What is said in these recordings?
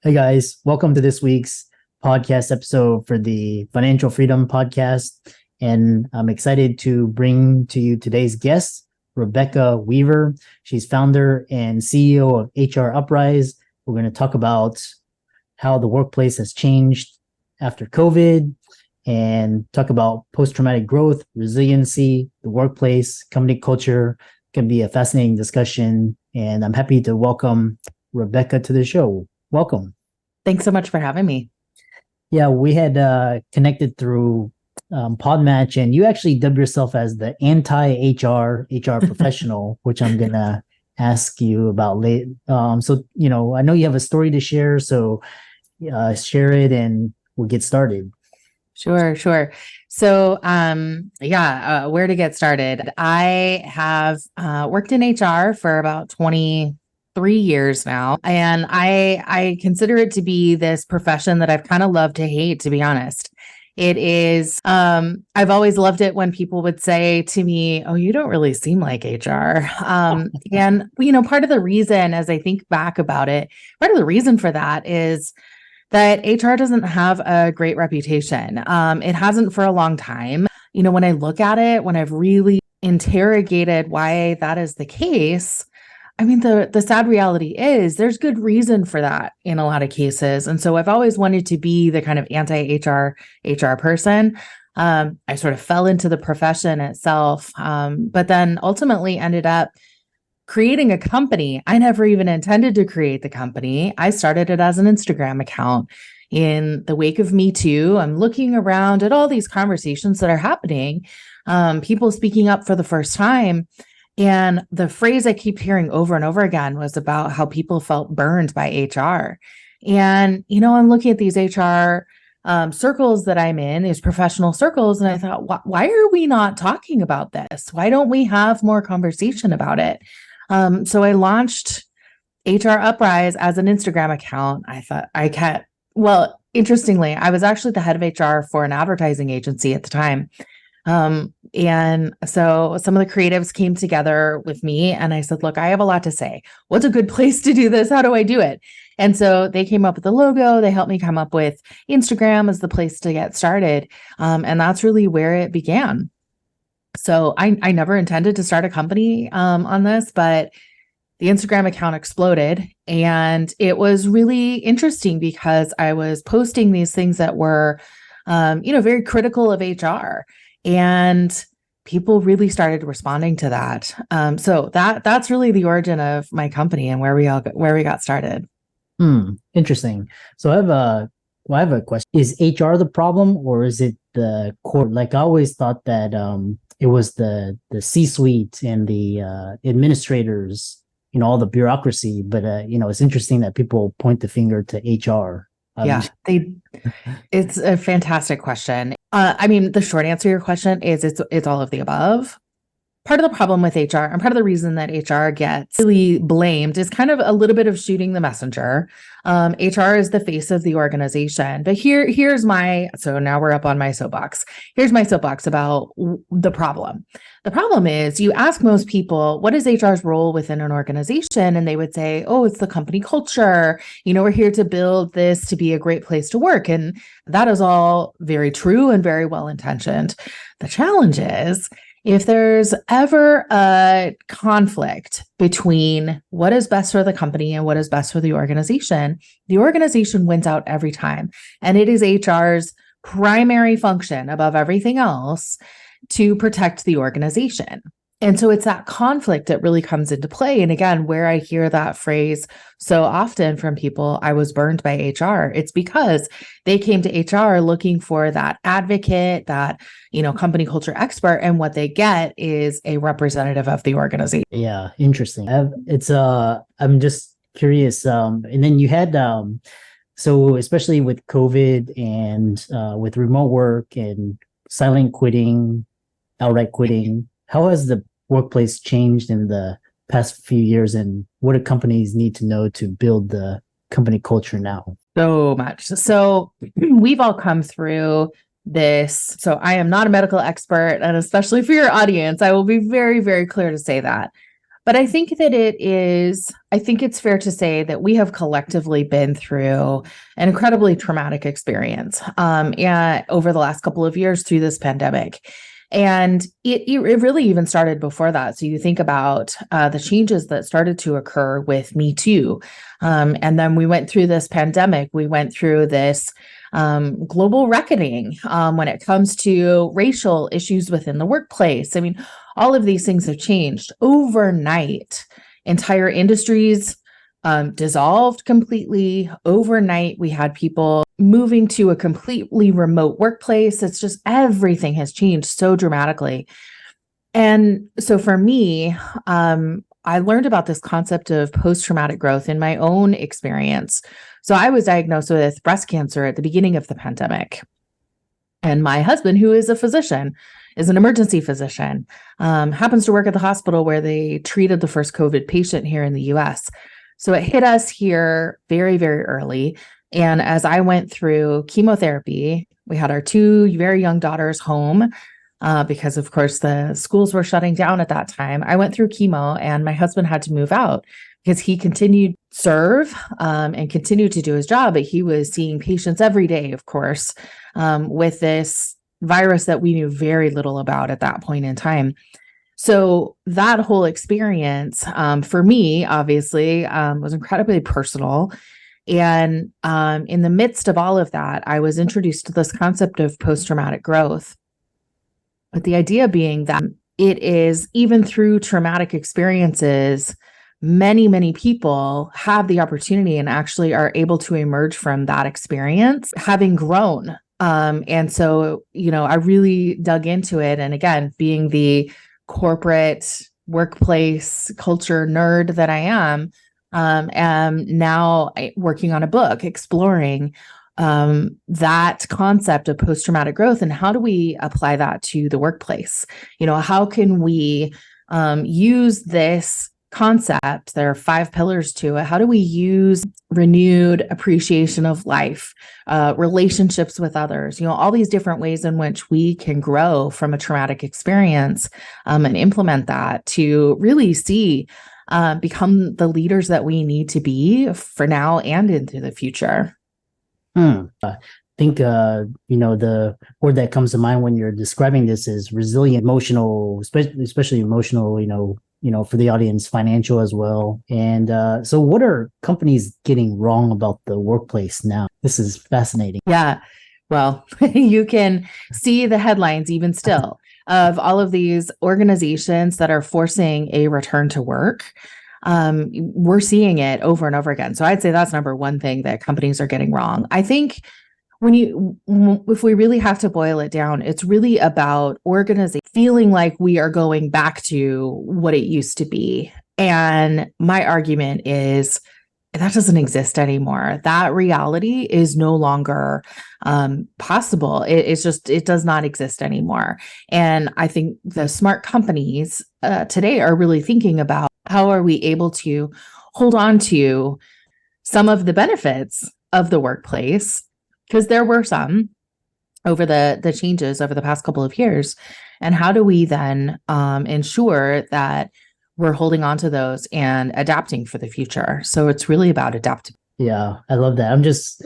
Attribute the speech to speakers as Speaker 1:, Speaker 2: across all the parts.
Speaker 1: Hey guys, welcome to this week's podcast episode for the Financial Freedom Podcast. And I'm excited to bring to you today's guest, Rebecca Weaver. She's founder and CEO of HR Uprise. We're going to talk about how the workplace has changed after COVID and talk about post-traumatic growth, resiliency, the workplace, company culture. It can be a fascinating discussion. And I'm happy to welcome Rebecca to the show. Welcome.
Speaker 2: Thanks so much for having me.
Speaker 1: Yeah, we had connected through Podmatch, and you actually dub yourself as the anti-HR professional, which I'm gonna ask you about later. I know you have a story to share, so share it, and we'll get started.
Speaker 2: Sure. So, where to get started? I have worked in HR for about 23 years now, and I consider it to be this profession that I've kind of loved to hate, to be honest. It is, I've always loved it when people would say to me, "Oh, you don't really seem like HR." And, part of the reason, as I think back about it, part of the reason for that is that HR doesn't have a great reputation. It hasn't for a long time. When I look at it, when I've really interrogated why that is the case, I mean, the sad reality is there's good reason for that in a lot of cases. And so I've always wanted to be the kind of anti-HR person. I sort of fell into the profession itself, but then ultimately ended up creating a company. I never even intended to create the company. I started it as an Instagram account. In the wake of Me Too, I'm looking around at all these conversations that are happening, people speaking up for the first time. And the phrase I keep hearing over and over again was about how people felt burned by HR. And, I'm looking at these HR circles that I'm in, these professional circles, and I thought, why are we not talking about this? Why don't we have more conversation about it? So I launched HR Uprise as an Instagram account. Interestingly, I was actually the head of HR for an advertising agency at the time. And so some of the creatives came together with me and I said, look, I have a lot to say. What's a good place to do this? How do I do it? And so they came up with the logo. They helped me come up with Instagram as the place to get started. And that's really where it began. So I never intended to start a company on this, but the Instagram account exploded. And it was really interesting because I was posting these things that were, very critical of HR. And people really started responding to that. So that's really the origin of my company and where we got started.
Speaker 1: Interesting. So I have a question. Is HR the problem, or is it the core? Like I always thought that it was the C-suite and the administrators, all the bureaucracy. But it's interesting that people point the finger to HR.
Speaker 2: It's a fantastic question. The short answer to your question is it's all of the above. Part of the problem with HR and part of the reason that HR gets really blamed is kind of a little bit of shooting the messenger. HR is the face of the organization, but so now we're up on my soapbox. Here's my soapbox about the problem. The problem is you ask most people, what is HR's role within an organization? And they would say, oh, it's the company culture. We're here to build this to be a great place to work. And that is all very true and very well intentioned. The challenge is, if there's ever a conflict between what is best for the company and what is best for the organization wins out every time. And it is HR's primary function above everything else to protect the organization. And so it's that conflict that really comes into play. And again, where I hear that phrase so often from people, I was burned by HR, it's because they came to HR looking for that advocate, that, company culture expert. And what they get is a representative of the organization.
Speaker 1: Yeah, interesting. I'm just curious. And then you had, so especially with COVID and with remote work and silent quitting, outright quitting, how has the workplace changed in the past few years, and what do companies need to know to build the company culture now?
Speaker 2: So much. So we've all come through this. So I am not a medical expert, and especially for your audience, I will be very, very clear to say that. But I think that I think it's fair to say that we have collectively been through an incredibly traumatic experience and over the last couple of years through this pandemic. And it really even started before that. So you think about the changes that started to occur with Me Too. And then we went through this pandemic. We went through this global reckoning when it comes to racial issues within the workplace. I mean, all of these things have changed overnight. Entire industries dissolved completely overnight. We had people moving to a completely remote workplace. It's just everything has changed so dramatically. And so for me, I learned about this concept of post-traumatic growth in my own experience. So I was diagnosed with breast cancer at the beginning of the pandemic. And my husband, who is a physician, is an emergency physician, happens to work at the hospital where they treated the first COVID patient here in the US. So it hit us here very, very early. And as I went through chemotherapy, we had our two very young daughters home because, of course, the schools were shutting down at that time. I went through chemo and my husband had to move out because he continued to serve and continued to do his job. But he was seeing patients every day, of course, with this virus that we knew very little about at that point in time. So that whole experience for me, obviously, was incredibly personal. And in the midst of all of that, I was introduced to this concept of post-traumatic growth. But the idea being that it is even through traumatic experiences, many, many people have the opportunity and actually are able to emerge from that experience having grown. And so, I really dug into it. And again, being the corporate workplace culture nerd that I am now working on a book exploring that concept of post-traumatic growth and how do we apply that to the workplace? How can we use this concept? There are 5 pillars to it. How do we use renewed appreciation of life, relationships with others, all these different ways in which we can grow from a traumatic experience and implement that to really become the leaders that we need to be for now and into the future.
Speaker 1: I think, the word that comes to mind when you're describing this is resilient, emotional, especially emotional, for the audience, financial as well. And so what are companies getting wrong about the workplace now? This is fascinating.
Speaker 2: Yeah. Well, you can see the headlines even still of all of these organizations that are forcing a return to work. We're seeing it over and over again. So I'd say that's number one thing that companies are getting wrong. I think if we really have to boil it down, it's really about organization feeling like we are going back to what it used to be. And my argument is that doesn't exist anymore. That reality is no longer possible. It does not exist anymore. And I think the smart companies today are really thinking about how are we able to hold on to some of the benefits of the workplace, because there were some over the changes over the past couple of years. And how do we then ensure that we're holding on to those and adapting for the future? So it's really about adapting.
Speaker 1: Yeah, I love that. I'm just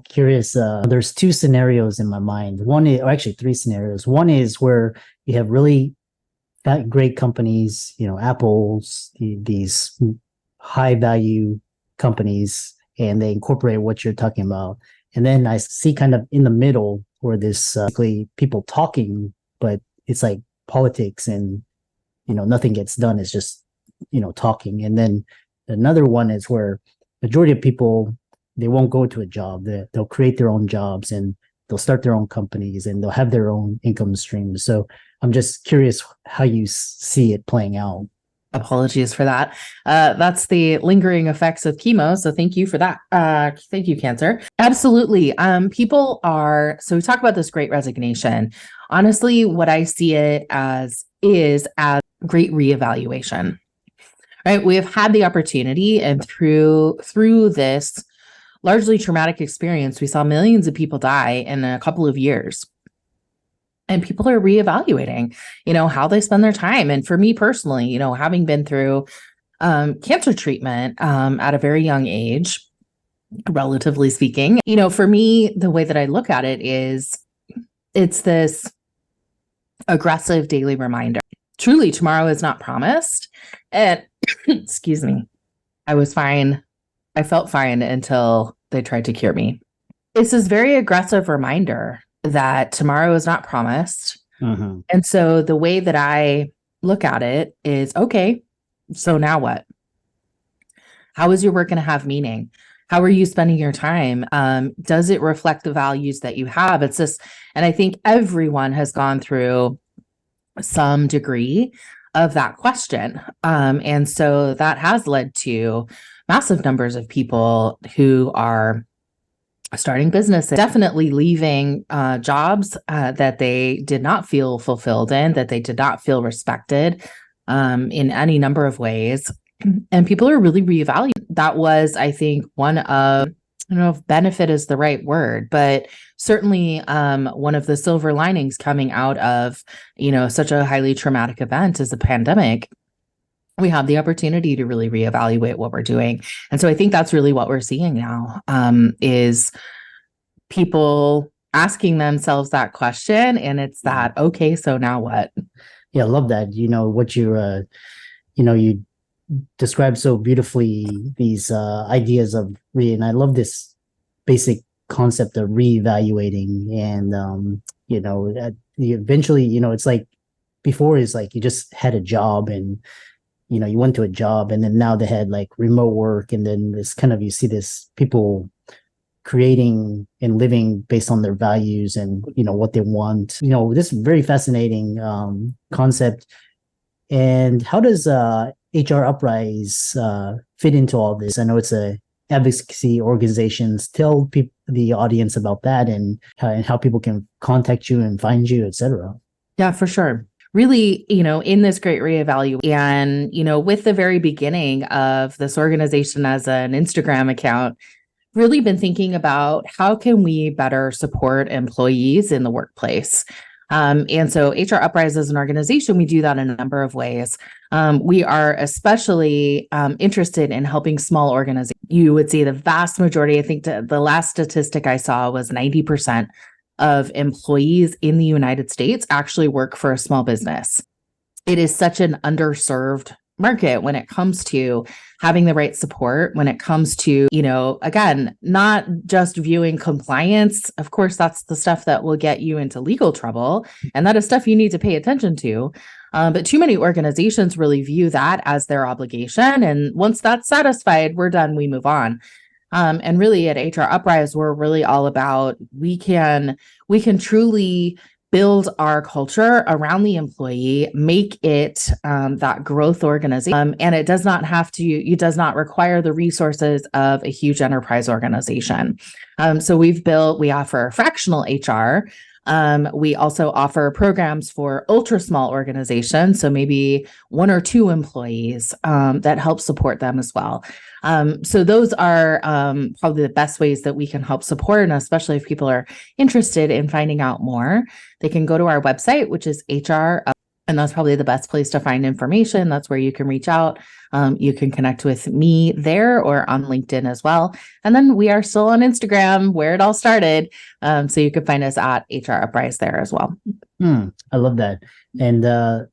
Speaker 1: curious. There's 2 scenarios in my mind. One is, or actually 3 scenarios. One is where you have really great companies, Apple's, these high value companies, and they incorporate what you're talking about. And then I see kind of in the middle where this people talking, but it's like politics and nothing gets done. It's just talking. And then another one is where majority of people, they won't go to a job. They'll create their own jobs and they'll start their own companies and they'll have their own income streams. So I'm just curious how you see it playing out.
Speaker 2: Apologies for that. That's the lingering effects of chemo. So thank you for that. Thank you, cancer. Absolutely. So we talk about this great resignation. Honestly, what I see it as is as great reevaluation, right? We have had the opportunity, and through this largely traumatic experience, we saw millions of people die in a couple of years. And people are reevaluating, how they spend their time. And for me personally, having been through cancer treatment at a very young age, relatively speaking, for me, the way that I look at it is it's this aggressive daily reminder. Truly, tomorrow is not promised. And excuse me, I was fine. I felt fine until they tried to cure me. It's this very aggressive reminder that tomorrow is not promised.
Speaker 1: Mm-hmm.
Speaker 2: And so the way that I look at it is, okay, so now what? How is your work going to have meaning? How are you spending your time? Does it reflect the values that you have? It's this, and I think everyone has gone through some degree of that question. And so that has led to massive numbers of people who are starting businesses, definitely leaving jobs that they did not feel fulfilled in, that they did not feel respected in any number of ways. And people are really reevaluating. That was, I think, one of, I don't know if benefit is the right word, but certainly one of the silver linings coming out of, such a highly traumatic event as a pandemic. We have the opportunity to really reevaluate what we're doing. And so I think that's really what we're seeing now is people asking themselves that question. And it's that, okay, so now what?
Speaker 1: Yeah, I love that. What you described so beautifully, these ideas of and I love this basic concept of reevaluating. And, eventually, it's like before is like you just had a job and, you went to a job, and then now they had like remote work. And then this kind of, you see this people creating and living based on their values and, what they want. This very fascinating concept. And how does HR Uprise fit into all this? I know it's a advocacy organizations. Tell the audience about that and how people can contact you and find you, etc.
Speaker 2: Yeah, for sure. Really, in this great reevaluation and, with the very beginning of this organization as an Instagram account, really been thinking about how can we better support employees in the workplace. And so HR Uprise as an organization, we do that in a number of ways. We are especially interested in helping small organizations. You would see the vast majority, I think the last statistic I saw was 90% of employees in the United States actually work for a small business. It is such an underserved market when it comes to having the right support, when it comes to, again, not just viewing compliance. Of course, that's the stuff that will get you into legal trouble. And that is stuff you need to pay attention to. But too many organizations really view that as their obligation. And once that's satisfied, we're done, we move on. And really at HR Uprise, we're really all about, we can truly build our culture around the employee, make it that growth organization. And it does not require the resources of a huge enterprise organization. So we offer fractional HR. We also offer programs for ultra small organizations. So maybe 1 or 2 employees that help support them as well. So those are probably the best ways that we can help support. And especially if people are interested in finding out more, they can go to our website, which is HR. And that's probably the best place to find information. That's where you can reach out. You can connect with me there or on LinkedIn as well. And then we are still on Instagram, where it all started. So you can find us at HR Uprise there as well.
Speaker 1: I love that. And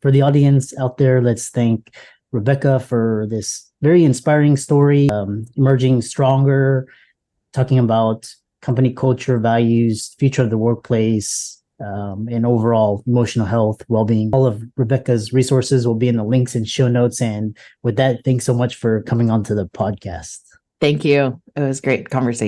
Speaker 1: for the audience out there, let's thank Rebecca for this very inspiring story, emerging stronger, talking about company culture, values, future of the workplace, and overall emotional health, well-being. All of Rebecca's resources will be in the links and show notes. And with that, thanks so much for coming on to the podcast.
Speaker 2: Thank you. It was a great conversation.